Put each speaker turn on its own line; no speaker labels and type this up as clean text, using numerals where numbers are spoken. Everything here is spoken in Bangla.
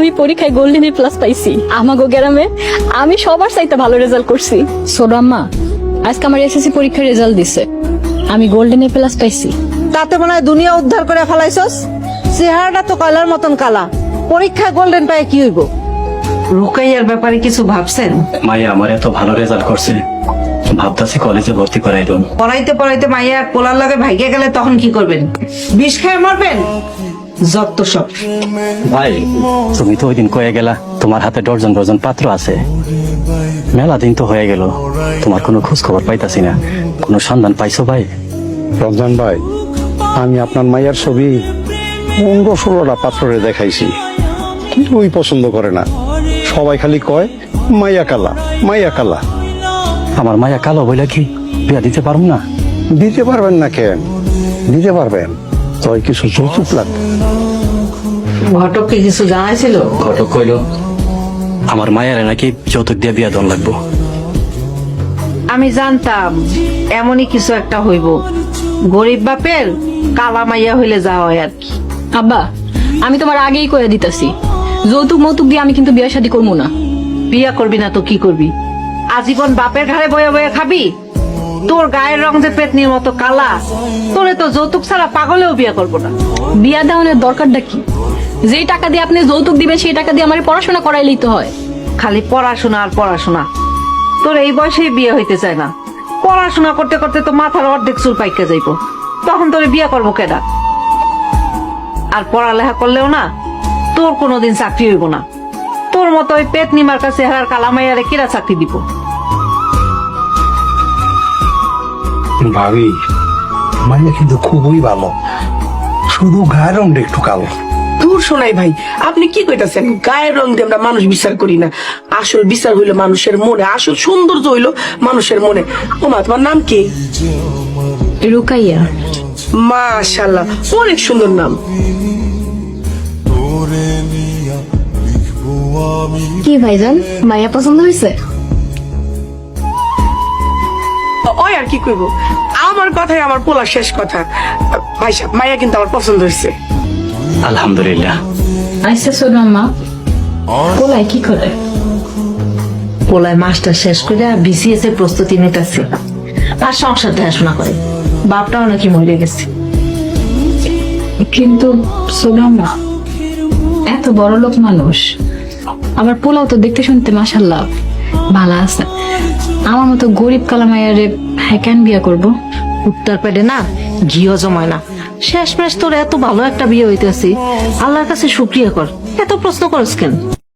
আমি পরীক্ষায় গোল্ডেন প্লাস পাইছি। আমাগো গ্রামে আমি সবার চাইতে ভালো রেজাল্ট করছি। ছোট আম্মা, আজকে আমার এসএসসি পরীক্ষার রেজাল্ট দিছে, আমি গোল্ডেন প্লাস পাইছি।
তাতে মনে হয় দুনিয়া উদ্ধার করে ফেলাইছস। চেহারাটা তো কয়লার মতন কালা, পরীক্ষায় গোল্ডেন পায় কি হইব?
রুকাইয়ার ব্যাপারে কিছু ভাবছেন?
মাইয়া আমার এত ভালো রেজাল্ট করছে, ভাবতাছি কলেজে ভর্তি করাই দেন।
পড়াইতে পড়াইতে মাইয়া পোলার লাগে ভাইগে গেলে তখন কি করবেন? বিষ খেয়ে মরবেন? যত সব।
ভাই, তুমি তো ওই দিন কয়ে গেলা তোমার হাতে ডজন ডজন পাত্র আছে। মেলা দিন তো হয়ে গেল, তোমার কোনো খোঁজ খবর পাইতাছি না। কোনো সন্ধান পাইছো ভাই?
রমজান ভাই, আমি আপনার মাইয়ার ছবি 15-16টা পাত্রে দেখাইছি, কিন্তু ওই পছন্দ করে না। সবাই খালি কয় মাইয়া কালা, মাইয়া কালা।
আমার মাইয়া কালো বইলা কি বিয়া দিতে পারবো না?
দিতে পারবেন না কেন? দিতে পারবেন, তবে কিছু যৌতুক লাগবে।
ঘটককে কিছু জানাইছিল?
ঘটক কইল আমার মায়ের নাকি যৌতুক দিয়ে বিয়া দন লাগবো।
আমি জানতাম এমনই কিছু একটা হইব। গরিব বাপের কালা মাইয়া হইলে যা হয় আর কি।
আব্বা, আমি তোমার আগেই কয়ে দিতেছি, যৌতুক মৌতুক দিয়ে আমি কিন্তু বিয়ে শাদী করবো না।
বিয়া করবি না তো কি করবি? আজীবন বাপের ঘাড়ে বয়ে বয়ে খাবি? তোর গায়ের রং যে পেতনির মতো কালা, তোরে তো যৌতুক ছাড়া পাগলেও বিয়া করবো না।
বিয়া দেওয়ানোর দরকারটা কি? যেই টাকা দিয়ে আপনি যৌতুক দিবেন সেই টাকা দিয়ে আমার পড়াশোনা করাইলেই তো হয়।
খালি পড়াশোনা আর পড়াশোনা। তোর এই বয়সে বিয়ে হইতে চায় না। পড়াশোনা করতে করতে তো মাথার অর্ধেক চুল পাইকে যাইব, তখন তোরে বিয়া করবো কেডা? আর পড়ালেখা করলেও না, তোর কোনোদিন চাকরি হইব না। তোর মতো ওই পেতনি মার্কা চেহারার কালামাইয়ারে কিরা চাকরি দিব?
ভাবি, মাইয়া কিন্তু খুবই ভালো, শুধু গায়ের রংটা একটু কালো।
দূর শোনাই ভাই, আপনি কি কইতাছেন? গায়ের রং দিয়ে আমরা মানুষ বিচার করি না। আসল বিচার হইলো মানুষের মনে, আসল সৌন্দর্য হইলো মানুষের মনে। ওমা, তোমার নাম কি?
রুকাইয়া।
মাশাআল্লাহ, অনেক সুন্দর নাম।
কি ভাইজান, মাইয়া পছন্দ হয়েছে?
ওই আর কি কইব, আমার কথাই আমার পোলা শেষ কথা। ভাই সাহেব, মাইয়া কিন্তু আমার পছন্দ হয়েছে।
আলহামদুলিল্লাহ।
আচ্ছা ছোট আম্মা, পোলাই কি করে?
পোলায় মাস্টার শেষ করে বিসিএস এর প্রস্তুতি নিতেছে, আর সংসার দেখাশোনা করে। বাপটাও নাকি মরে গেছে।
কিন্তু ছোট আম্মা, এত বড় লোক মানুষ, আবার পোলাও তো দেখতে শুনতে মাশাআল্লাহ ভালো আছে। আমার মতো গরিব কালামাইয়ারে হ্যাঁ কেন বিয়া করবো?
উত্তর পেটে না ঘিও জমায় না। শেষমেশ তোর এত ভালো একটা বিয়ে হইতেছি, আল্লাহর কাছে শুকরিয়া কর। এত প্রশ্ন করস কেন?